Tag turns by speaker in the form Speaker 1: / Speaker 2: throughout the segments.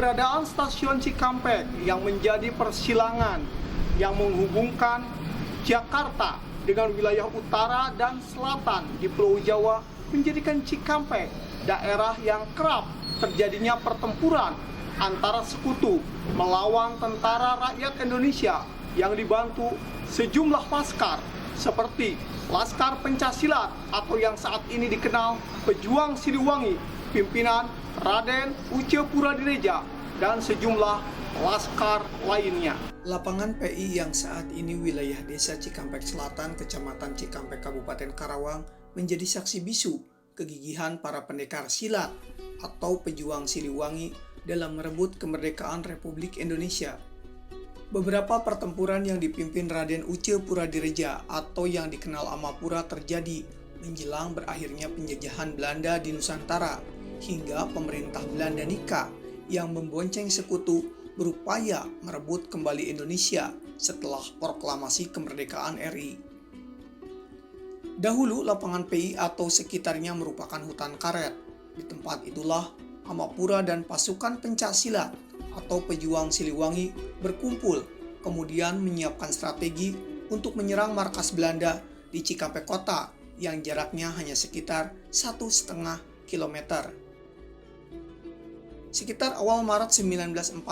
Speaker 1: Keberadaan stasiun Cikampek yang menjadi persilangan yang menghubungkan Jakarta dengan wilayah utara dan selatan di Pulau Jawa menjadikan Cikampek daerah yang kerap terjadinya pertempuran antara sekutu melawan tentara rakyat Indonesia yang dibantu sejumlah laskar seperti Laskar Pencaksilat atau yang saat ini dikenal Pejuang Siliwangi, pimpinan Raden Uce Puradireja, dan sejumlah laskar lainnya. Lapangan PI yang saat ini wilayah Desa Cikampek Selatan, Kecamatan Cikampek, Kabupaten Karawang menjadi saksi bisu kegigihan para pendekar silat atau pejuang Siliwangi dalam merebut kemerdekaan Republik Indonesia. Beberapa pertempuran yang dipimpin Raden Uce Puradireja atau yang dikenal Amapura terjadi menjelang berakhirnya penjajahan Belanda di Nusantara hingga pemerintah Belanda Nika yang membonceng sekutu berupaya merebut kembali Indonesia setelah proklamasi kemerdekaan RI. Dahulu lapangan PI atau sekitarnya merupakan hutan karet. Di tempat itulah Amapura dan pasukan pencaksilat atau pejuang Siliwangi berkumpul, kemudian menyiapkan strategi untuk menyerang markas Belanda di Cikampek Kota yang jaraknya hanya sekitar 1,5 kilometer. Sekitar awal Maret 1945,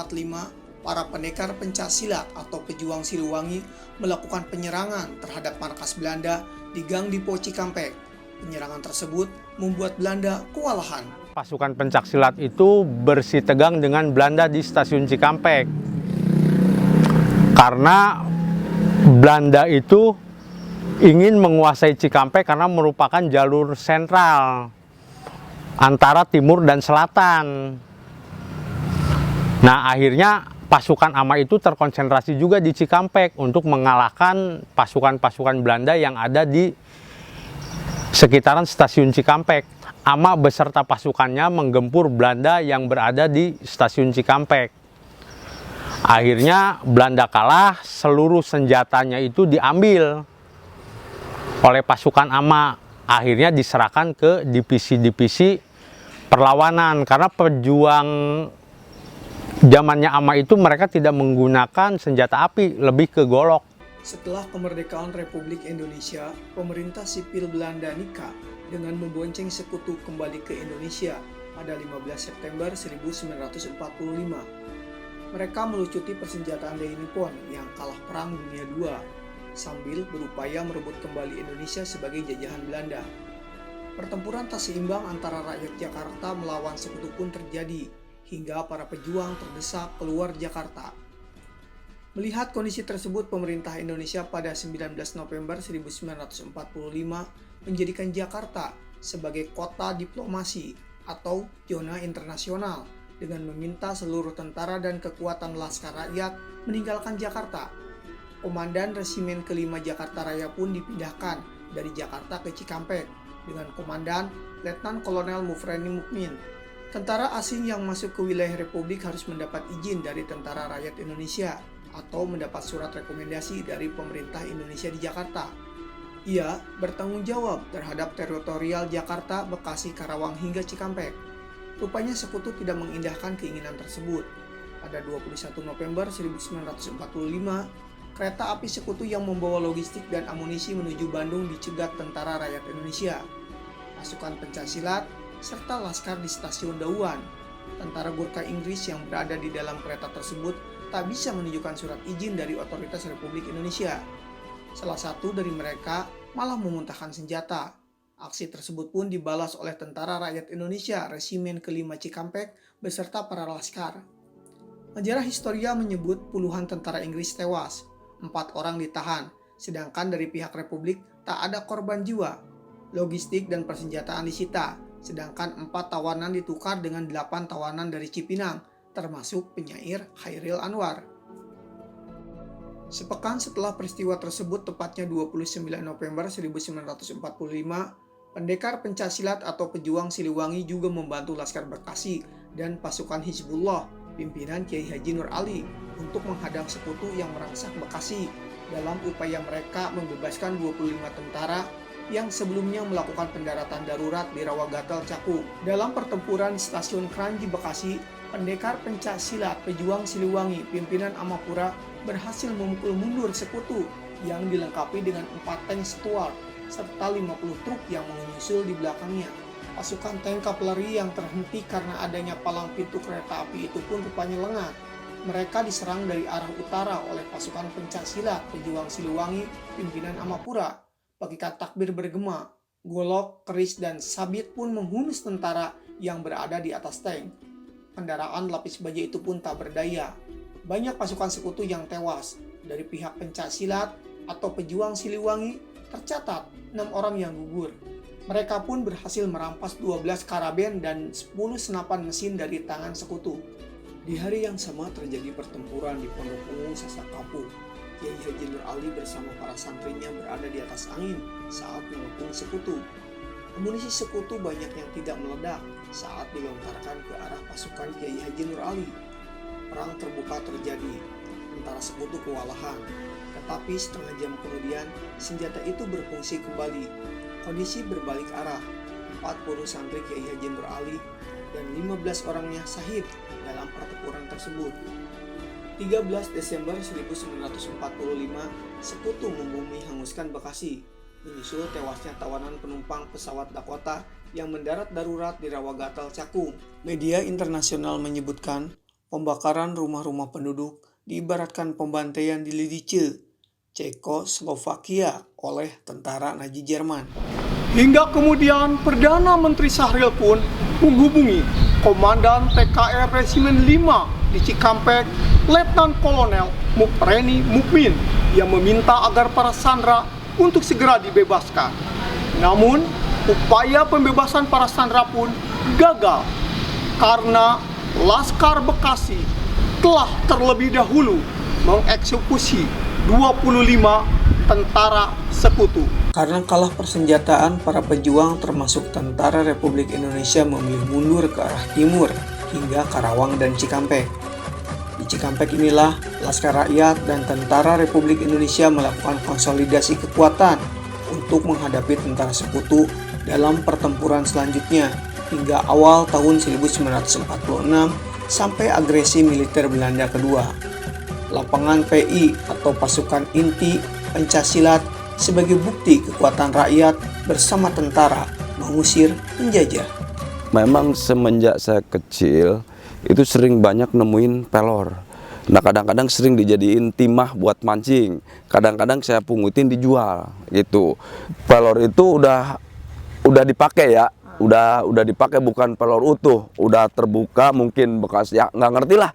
Speaker 1: para pendekar pencaksilat atau pejuang Siliwangi melakukan penyerangan terhadap markas Belanda di Gang Dipo Cikampek. Penyerangan tersebut membuat Belanda kewalahan.
Speaker 2: Pasukan pencaksilat itu bersitegang dengan Belanda di stasiun Cikampek. Karena Belanda itu ingin menguasai Cikampek karena merupakan jalur sentral antara timur dan selatan. Nah, akhirnya pasukan AMA itu terkonsentrasi juga di Cikampek untuk mengalahkan pasukan-pasukan Belanda yang ada di sekitaran stasiun Cikampek. AMA beserta pasukannya menggempur Belanda yang berada di stasiun Cikampek. Akhirnya Belanda kalah, seluruh senjatanya itu diambil oleh pasukan AMA. Akhirnya diserahkan ke divisi-divisi perlawanan karena pejuang zamannya AMA itu mereka tidak menggunakan senjata api, lebih ke golok.
Speaker 1: Setelah kemerdekaan Republik Indonesia, pemerintah sipil Belanda Nika dengan membonceng sekutu kembali ke Indonesia pada 15 September 1945. Mereka melucuti persenjataan dari Nippon yang kalah Perang Dunia II sambil berupaya merebut kembali Indonesia sebagai jajahan Belanda. Pertempuran tak seimbang antara rakyat Jakarta melawan sekutu pun terjadi hingga para pejuang terdesak keluar Jakarta. Melihat kondisi tersebut, pemerintah Indonesia pada 19 November 1945 menjadikan Jakarta sebagai kota diplomasi atau zona internasional dengan meminta seluruh tentara dan kekuatan laskar rakyat meninggalkan Jakarta. Komandan Resimen ke-5 Jakarta Raya pun dipindahkan dari Jakarta ke Cikampek dengan Komandan Letnan Kolonel Mufreni Mukmin. Tentara asing yang masuk ke wilayah Republik harus mendapat izin dari tentara rakyat Indonesia atau mendapat surat rekomendasi dari pemerintah Indonesia di Jakarta. Ia bertanggung jawab terhadap teritorial Jakarta, Bekasi, Karawang hingga Cikampek. Rupanya sekutu tidak mengindahkan keinginan tersebut. Pada 21 November 1945, kereta api sekutu yang membawa logistik dan amunisi menuju Bandung dicegat tentara rakyat Indonesia, pasukan pencaksilat, serta laskar di stasiun Dauan. Tentara Gurkha Inggris yang berada di dalam kereta tersebut tak bisa menunjukkan surat izin dari otoritas Republik Indonesia. Salah satu dari mereka malah memuntahkan senjata. Aksi tersebut pun dibalas oleh tentara rakyat Indonesia Resimen ke-5 Cikampek beserta para laskar. Majalah Historia menyebut puluhan tentara Inggris tewas, 4 orang ditahan, sedangkan dari pihak Republik tak ada korban jiwa. Logistik dan persenjataan disita, sedangkan 4 tawanan ditukar dengan 8 tawanan dari Cipinang, termasuk penyair Chairil Anwar. Sepekan setelah peristiwa tersebut, tepatnya 29 November 1945, pendekar pencaksilat atau pejuang Siliwangi juga membantu Laskar Bekasi dan pasukan Hizbullah pimpinan Kiai Haji Nur Ali untuk menghadang sekutu yang merangsak Bekasi dalam upaya mereka membebaskan 25 tentara yang sebelumnya melakukan pendaratan darurat di Rawagatal Caku. Dalam pertempuran stasiun Kranji Bekasi, Pendekar pencak silat pejuang Siliwangi pimpinan Amapura berhasil memukul mundur sekutu yang dilengkapi dengan 4 tank Stuart serta 50 truk yang menyusul di belakangnya. Pasukan tank kavaleri yang terhenti karena adanya palang pintu kereta api itu pun rupanya lengah. Mereka diserang dari arah utara oleh pasukan pencak silat pejuang Siliwangi pimpinan Amapura. Bagikan takbir bergema, golok, keris, dan sabit pun menghunus tentara yang berada di atas tank. Kendaraan lapis baja itu pun tak berdaya. Banyak pasukan sekutu yang tewas. Dari pihak pencak silat atau pejuang Siliwangi tercatat 6 orang yang gugur. Mereka pun berhasil merampas 12 karaben dan 10 senapan mesin dari tangan sekutu. Di hari yang sama terjadi pertempuran di Pondok Ungu Sasakapu. Kiai Haji Nur Ali bersama para santrinya berada di atas angin saat mengepung sekutu. Amunisi sekutu banyak yang tidak meledak saat dilontarkan ke arah pasukan Kiai Haji Nur Ali. Perang terbuka terjadi, tentara sekutu kewalahan. Tetapi setengah jam kemudian, senjata itu berfungsi kembali. Kondisi berbalik arah, 40 santri Kiai Haji Nur Ali dan 15 orangnya syahid dalam pertempuran tersebut. 13 Desember 1945, sekutu membumi hanguskan Bekasi, menyusul tewasnya tawanan penumpang pesawat Dakota yang mendarat darurat di Rawagatal Cakung. Media internasional menyebutkan pembakaran rumah-rumah penduduk diibaratkan pembantaian di Lidice, Cekoslovakia oleh tentara Nazi Jerman. Hingga kemudian Perdana Menteri Syahril pun menghubungi Komandan TKR Resimen 5 di Cikampek, Letnan Kolonel Mupreni Mukmin, yang meminta agar para sandera untuk segera dibebaskan. Namun, upaya pembebasan para sandera pun gagal karena Laskar Bekasi telah terlebih dahulu mengeksekusi 25 tentara sekutu. Karena kalah persenjataan, para pejuang termasuk tentara Republik Indonesia memilih mundur ke arah timur hingga Karawang dan Cikampek. Di Cikampek inilah Laskar Rakyat dan Tentara Republik Indonesia melakukan konsolidasi kekuatan untuk menghadapi tentara sekutu dalam pertempuran selanjutnya hingga awal tahun 1946 sampai agresi militer Belanda kedua. Lapangan PI atau pasukan inti pencaksilat sebagai bukti kekuatan rakyat bersama tentara mengusir penjajah.
Speaker 3: Memang semenjak saya kecil itu sering banyak nemuin pelor. Nah, kadang-kadang sering dijadiin timah buat mancing. Kadang-kadang saya pungutin dijual gitu. Pelor itu udah dipakai ya. Udah dipakai, bukan pelor utuh. Udah terbuka, mungkin bekas ya, nggak ngerti lah.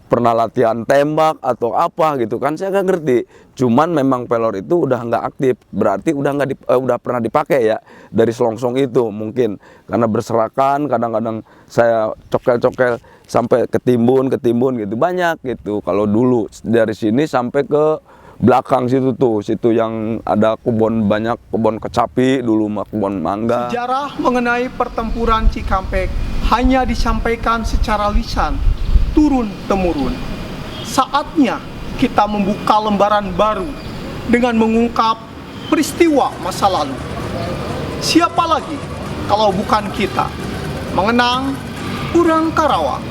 Speaker 3: Pernah latihan tembak atau apa gitu kan, saya nggak ngerti. Cuman memang pelor itu udah nggak aktif, berarti udah pernah dipakai ya dari selongsong itu mungkin karena berserakan. Kadang-kadang saya cokel-cokel sampai ketimbun gitu, banyak gitu. Kalau dulu dari sini sampai ke belakang situ yang ada banyak kebun kecapi dulu, kebun mangga.
Speaker 1: Sejarah mengenai pertempuran Cikampek hanya disampaikan secara lisan, turun-temurun. Saatnya kita membuka lembaran baru dengan mengungkap peristiwa masa lalu. Siapa lagi kalau bukan kita mengenang Urang Karawang.